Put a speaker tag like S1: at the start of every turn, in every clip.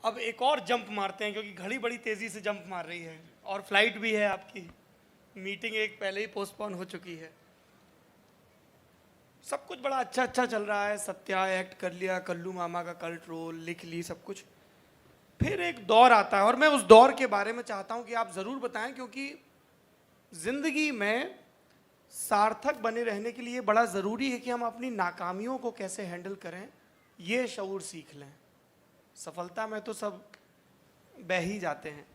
S1: अब एक और जंप मारते हैं क्योंकि घड़ी बड़ी तेज़ी से जंप मार रही है और फ्लाइट भी है आपकी, मीटिंग एक पहले ही पोस्टपोन हो चुकी है। सब कुछ बड़ा अच्छा अच्छा चल रहा है, सत्या एक्ट कर लिया, कल्लू मामा का कल्ट रोल लिख ली, सब कुछ। फिर एक दौर आता है और मैं उस दौर के बारे में चाहता हूं कि आप ज़रूर बताएं, क्योंकि ज़िंदगी में सार्थक बने रहने के लिए बड़ा ज़रूरी है कि हम अपनी नाकामियों को कैसे हैंडल करें, ये शऊर सीख लें। सफलता में तो सब बह ही जाते हैं।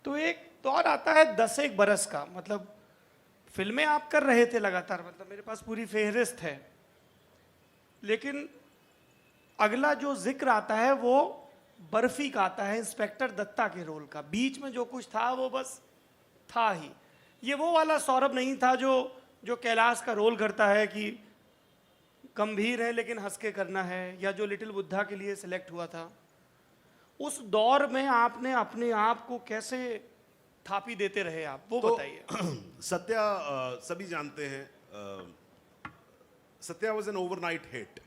S1: तो एक दौर आता है 10 बरस का, मतलब फिल्में आप कर रहे थे लगातार, मतलब मेरे पास पूरी फेहरिस्त है, लेकिन अगला जो जिक्र आता है वो बर्फी का आता है, इंस्पेक्टर दत्ता के रोल का। बीच में जो कुछ था वो बस था ही। ये वो वाला सौरभ नहीं था जो जो कैलाश का रोल करता है कि गंभीर है लेकिन हंस के करना है, या जो लिटिल बुद्धा के लिए सिलेक्ट हुआ था। उस दौर में आपने अपने आप को कैसे थापी देते रहे आप, वो
S2: तो
S1: बताइए।
S2: सत्या सभी जानते हैं, Satya was an overnight hit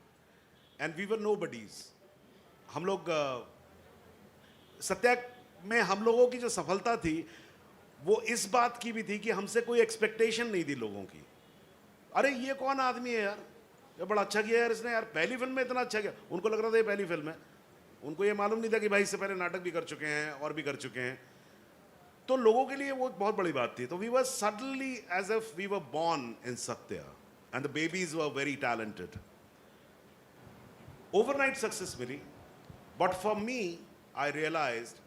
S2: and we were nobodies. हम लोग सत्या में हम लोगों की जो सफलता थी वो इस बात की भी थी कि हमसे कोई एक्सपेक्टेशन नहीं थी लोगों की। अरे ये कौन आदमी है यार, ये बड़ा अच्छा किया यार इसने, यार पहली फिल्म में इतना अच्छा किया। उनको लग रहा था ये पहली फिल्म है, उनको ये मालूम नहीं था कि भाई इससे पहले नाटक भी कर चुके हैं और भी कर चुके हैं। तो लोगों के लिए वो बहुत बड़ी बात थी। तो we were suddenly as if we were born in Satya and the babies were very talented. Overnight success मिली, but for me I realised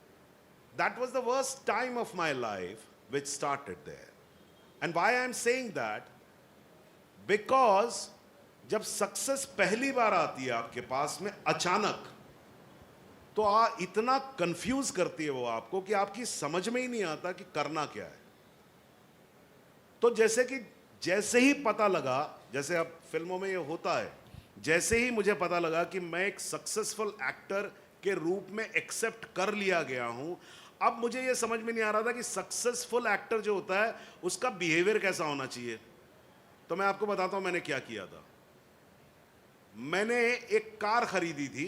S2: that was the worst time of my life which started there. And why I am saying that, because जब success पहली बार आती है आपके पास में अचानक, तो इतना कंफ्यूज करती है वो आपको कि आपकी समझ में ही नहीं आता कि करना क्या है। तो जैसे ही पता लगा, जैसे अब फिल्मों में ये होता है, जैसे ही मुझे पता लगा कि मैं एक सक्सेसफुल एक्टर के रूप में एक्सेप्ट कर लिया गया हूं, अब मुझे ये समझ में नहीं आ रहा था कि सक्सेसफुल एक्टर जो होता है उसका बिहेवियर कैसा होना चाहिए। तो मैं आपको बताता हूं मैंने क्या किया था। मैंने एक कार खरीदी थी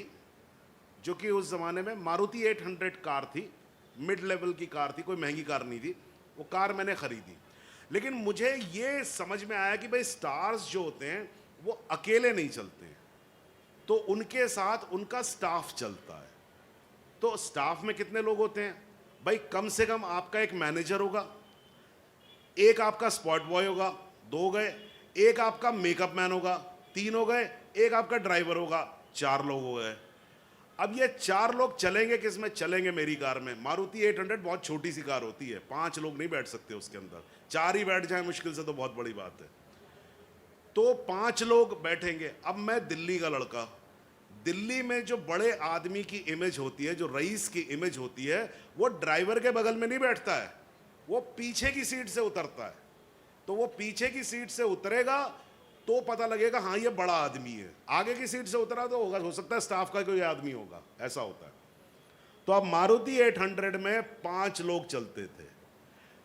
S2: जो कि उस जमाने में मारुति 800 कार थी, मिड लेवल की कार थी, कोई महंगी कार नहीं थी। वो कार मैंने खरीदी, लेकिन मुझे ये समझ में आया कि भाई स्टार्स जो होते हैं वो अकेले नहीं चलते हैं, तो उनके साथ उनका स्टाफ चलता है। तो स्टाफ में कितने लोग होते हैं भाई? कम से कम आपका एक मैनेजर होगा, एक आपका स्पॉट बॉय होगा, 2 हो गए, एक आपका मेकअप मैन होगा, 3 हो गए, एक आपका ड्राइवर होगा, 4 लोग हो गए। अब ये 4 लोग चलेंगे किस में? चलेंगे मेरी कार में। मारुति 800 बहुत छोटी सी कार होती है, 5 लोग नहीं बैठ सकते उसके अंदर, 4 ही बैठ जाए मुश्किल से, तो बहुत बड़ी बात है। तो 5 लोग बैठेंगे। अब मैं दिल्ली का लड़का, दिल्ली में जो बड़े आदमी की इमेज होती है, जो रईस की इमेज होती है, वो ड्राइवर के बगल में नहीं बैठता है, वो पीछे की सीट से उतरता है। तो वो पीछे की सीट से उतरेगा तो पता लगेगा हाँ ये बड़ा आदमी है। आगे की सीट से उतरा तो हो सकता है स्टाफ का कोई आदमी होगा, ऐसा होता है। तो अब मारुति 800 में 5 लोग चलते थे।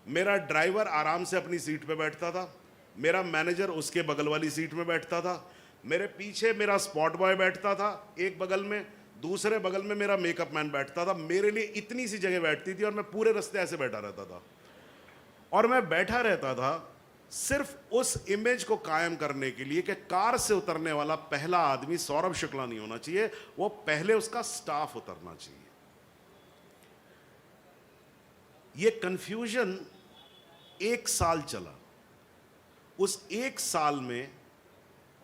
S2: मेरा ड्राइवर आराम से अपनी सीट पे बैठता था, मेरा मैनेजर उसके बगल वाली सीट में बैठता था, मेरे पीछे मेरा स्पॉट बॉय बैठता था एक बगल में, दूसरे बगल में मेरा मेकअप मैन बैठता था। मेरे लिए इतनी सी जगह बैठती थी और मैं पूरे रास्ते ऐसे बैठा रहता था। और मैं बैठा रहता था सिर्फ उस इमेज को कायम करने के लिए कि कार से उतरने वाला पहला आदमी सौरभ शुक्ला नहीं होना चाहिए, वो पहले उसका स्टाफ उतरना चाहिए। ये कंफ्यूजन 1 साल चला। उस 1 साल में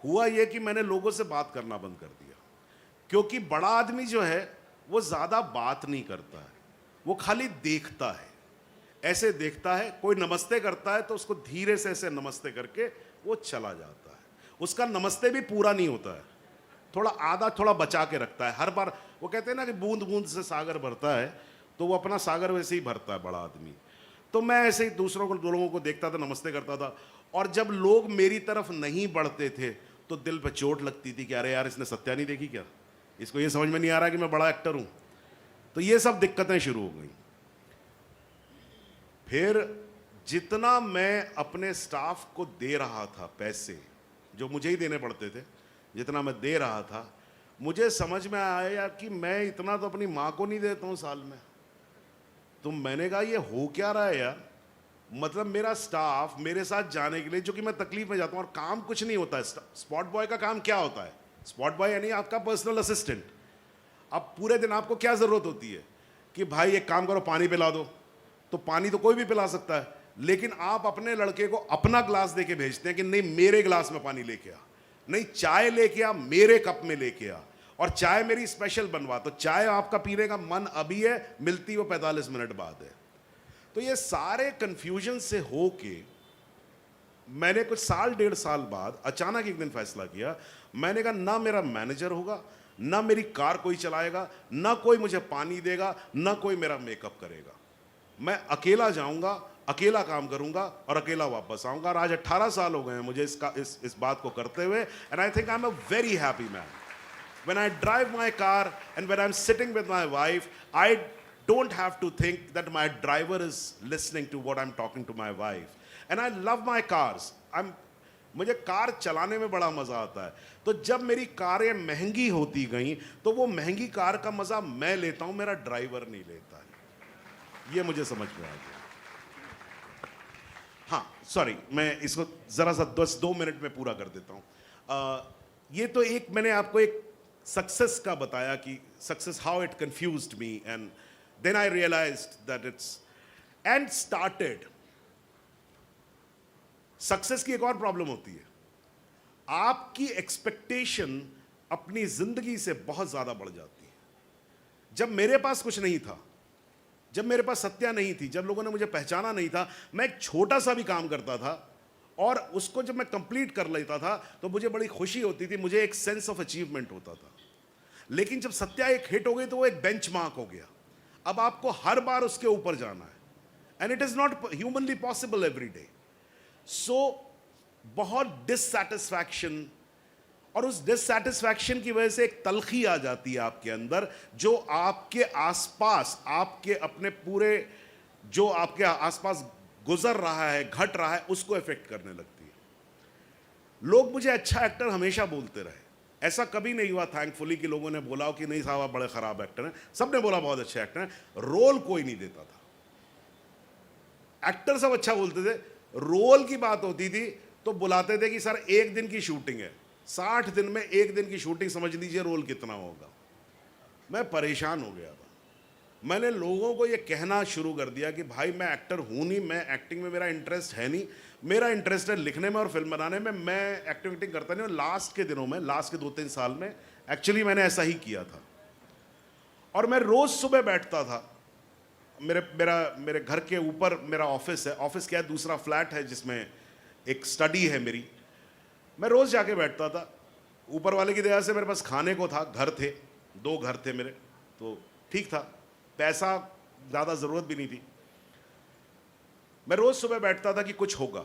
S2: हुआ यह कि मैंने लोगों से बात करना बंद कर दिया, क्योंकि बड़ा आदमी जो है वो ज्यादा बात नहीं करता है, वो खाली देखता है, ऐसे देखता है। कोई नमस्ते करता है तो उसको धीरे से ऐसे नमस्ते करके वो चला जाता है। उसका नमस्ते भी पूरा नहीं होता है, थोड़ा आधा थोड़ा बचा के रखता है। हर बार वो कहते हैं ना कि बूंद बूंद से सागर भरता है, तो वो अपना सागर वैसे ही भरता है बड़ा आदमी। तो मैं ऐसे ही लोगों को देखता था, नमस्ते करता था। और जब लोग मेरी तरफ नहीं बढ़ते थे तो दिल पे चोट लगती थी कि अरे यार इसने सत्या नहीं देखी क्या, इसको ये समझ में नहीं आ रहा कि मैं बड़ा एक्टर हूं। तो ये सब दिक्कतें शुरू हो गई। फिर जितना मैं अपने स्टाफ को दे रहा था पैसे, जो मुझे ही देने पड़ते थे, जितना मैं दे रहा था, मुझे समझ में आया कि मैं इतना तो अपनी माँ को नहीं देता हूँ साल में। तो मैंने कहा ये हो क्या रहा है यार, मतलब मेरा स्टाफ मेरे साथ जाने के लिए, जो कि मैं तकलीफ में जाता हूँ और काम कुछ नहीं होता है। स्पॉट बॉय का काम क्या होता है? स्पॉट बॉय यानी आपका पर्सनल असिस्टेंट। अब पूरे दिन आपको क्या ज़रूरत होती है कि भाई एक काम करो, पानी पिला दो। तो पानी तो कोई भी पिला सकता है, लेकिन आप अपने लड़के को अपना ग्लास दे के भेजते हैं कि नहीं मेरे ग्लास में पानी लेके आ, नहीं चाय लेके आ मेरे कप में लेके आ, और चाय मेरी स्पेशल बनवा। तो चाय आपका पीने का मन अभी है, मिलती वो 45 मिनट बाद है। तो ये सारे कंफ्यूजन से होके मैंने कुछ साल 1.5 साल बाद अचानक एक दिन फैसला किया। मैंने कहा ना मेरा मैनेजर होगा, ना मेरी कार कोई चलाएगा, ना कोई मुझे पानी देगा, ना कोई मेरा मेकअप करेगा। मैं अकेला जाऊंगा, अकेला काम करूंगा और अकेला वापस आऊंगा। और आज 18 साल हो गए हैं मुझे इस बात को करते हुए, and I think I am a very happy man. When I drive my car and when I'm sitting with my wife, I don't have to think that my driver is listening to what I'm talking to my wife. And I love my cars. मुझे car चलाने में बड़ा मज़ा आता है। तो जब मेरी कारें महंगी होती गई तो वो महंगी कार का मज़ा मैं लेता हूँ, मेरा ड्राइवर नहीं लेता है। ये मुझे समझ में आ गया। हाँ सॉरी, मैं इसको ज़रा सा 2 मिनट में पूरा कर देता हूँ। ये तो एक मैंने आपको एक सक्सेस का बताया कि success how it confused me, and then I realised that it's end started. Success की एक और प्रॉब्लम होती है, आपकी एक्सपेक्टेशन अपनी जिंदगी से बहुत ज्यादा बढ़ जाती है। जब मेरे पास कुछ नहीं था, जब मेरे पास सत्या नहीं थी, जब लोगों ने मुझे पहचाना नहीं था, मैं एक छोटा सा भी काम करता था और उसको जब मैं कंप्लीट कर लेता था तो मुझे बड़ी खुशी होती थी, मुझे एक सेंस ऑफ अचीवमेंट होता था। लेकिन जब सत्या एक हिट हो गई तो वो एक बेंचमार्क हो गया। अब आपको हर बार उसके ऊपर जाना है, and it is not humanly possible every day. So बहुत डिससैटिस्फैक्शन, और उस डिससैटिस्फैक्शन की वजह से एक तलखी आ जाती है आपके अंदर, जो आपके आसपास, आपके अपने पूरे जो आपके आसपास गुजर रहा है, घट रहा है, उसको इफेक्ट करने लगती है। लोग मुझे अच्छा एक्टर हमेशा बोलते रहे, ऐसा कभी नहीं हुआ थैंकफुली कि लोगों ने बोला हो कि नहीं साहब आप बड़े खराब एक्टर हैं। सबने बोला बहुत अच्छे एक्टर हैं। रोल कोई नहीं देता था, एक्टर सब अच्छा बोलते थे। रोल की बात होती थी तो बुलाते थे कि सर 1 दिन की शूटिंग है, 60 दिन में 1 दिन की शूटिंग, समझ लीजिए रोल कितना होगा। मैं परेशान हो गया था। मैंने लोगों को ये कहना शुरू कर दिया कि भाई मैं एक्टर हूँ नहीं, मैं एक्टिंग में मेरा इंटरेस्ट है नहीं, मेरा इंटरेस्ट है लिखने में और फिल्म बनाने में। मैं एक्टिंग करता नहीं हूँ। लास्ट के दिनों में, लास्ट के 2-3 साल में एक्चुअली मैंने ऐसा ही किया था। और मैं रोज़ सुबह बैठता था, मेरे घर के ऊपर मेरा ऑफिस है। ऑफिस क्या है, दूसरा फ्लैट है जिसमें एक स्टडी है मेरी। मैं रोज़ जाके बैठता था। ऊपर वाले की दया से मेरे पास खाने को था, घर थे, 2 घर थे मेरे, तो ठीक था, पैसा ज़्यादा ज़रूरत भी नहीं थी। मैं रोज़ सुबह बैठता था कि कुछ होगा,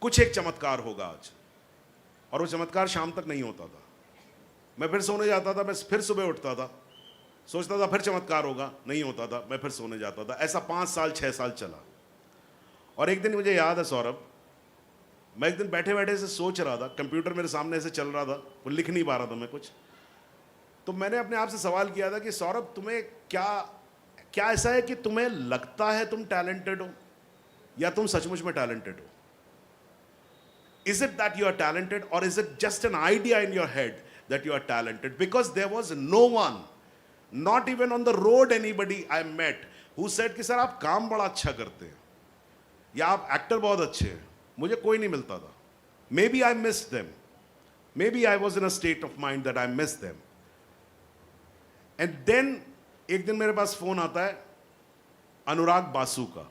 S2: कुछ एक चमत्कार होगा आज, और वो चमत्कार शाम तक नहीं होता था। मैं फिर सोने जाता था, मैं फिर सुबह उठता था, सोचता था फिर चमत्कार होगा, नहीं होता था, मैं फिर सोने जाता था। ऐसा 5 साल 6 साल चला। और एक दिन मुझे याद है सौरभ, मैं एक दिन बैठे बैठे से सोच रहा था, कंप्यूटर मेरे सामने ऐसे चल रहा था, वो लिख नहीं पा रहा था मैं कुछ। तो मैंने अपने आप से सवाल किया था कि सौरभ तुम्हें क्या ऐसा है कि तुम्हें लगता है तुम टैलेंटेड हो, या तुम सचमुच में टैलेंटेड हो? Is it that you are talented, or is it just an idea in your head that you are talented? Because there was no one, not even on the road anybody I met who said कि sir आप काम बड़ा अच्छा करते हैं या आप actor बहुत अच्छे हैं। मुझे कोई नहीं मिलता था। Maybe I missed them. Maybe I was in a state of mind that I missed them. And then एक दिन मेरे पास फोन आता है अनुराग बासु का,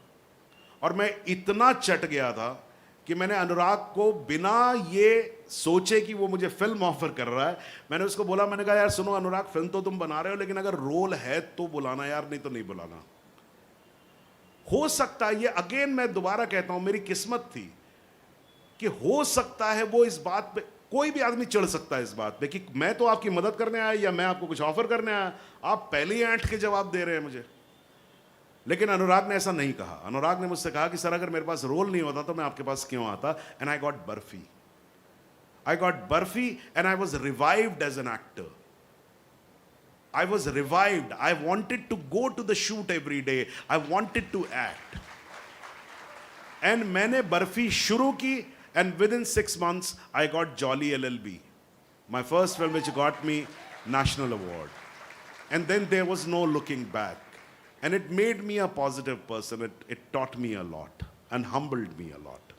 S2: और मैं इतना चट गया था कि मैंने अनुराग को बिना ये सोचे कि वो मुझे फिल्म ऑफर कर रहा है, मैंने उसको बोला, मैंने कहा यार सुनो अनुराग, फिल्म तो तुम बना रहे हो, लेकिन अगर रोल है तो बुलाना यार, नहीं तो नहीं बुलाना। हो सकता है, ये अगेन मैं दोबारा कहता हूं, मेरी किस्मत थी कि हो सकता है वो इस बात पे, कोई भी आदमी चढ़ सकता है इस बात पे कि मैं तो आपकी मदद करने आया या मैं आपको कुछ ऑफर करने आया, आप पहले ही ऐंठ के जवाब दे रहे हैं मुझे। लेकिन अनुराग ने ऐसा नहीं कहा। अनुराग ने मुझसे कहा कि सर अगर मेरे पास रोल नहीं होता तो मैं आपके पास क्यों आता। And I got Barfi and I was revived as an actor. I was revived. I wanted to go to the shoot every day. I wanted to act. And मैंने बर्फी शुरू की, and within 6 months I got Jolly LLB, my first film which got me national award. And then there was no looking back. And it made me a positive person. It taught me a lot and humbled me a lot.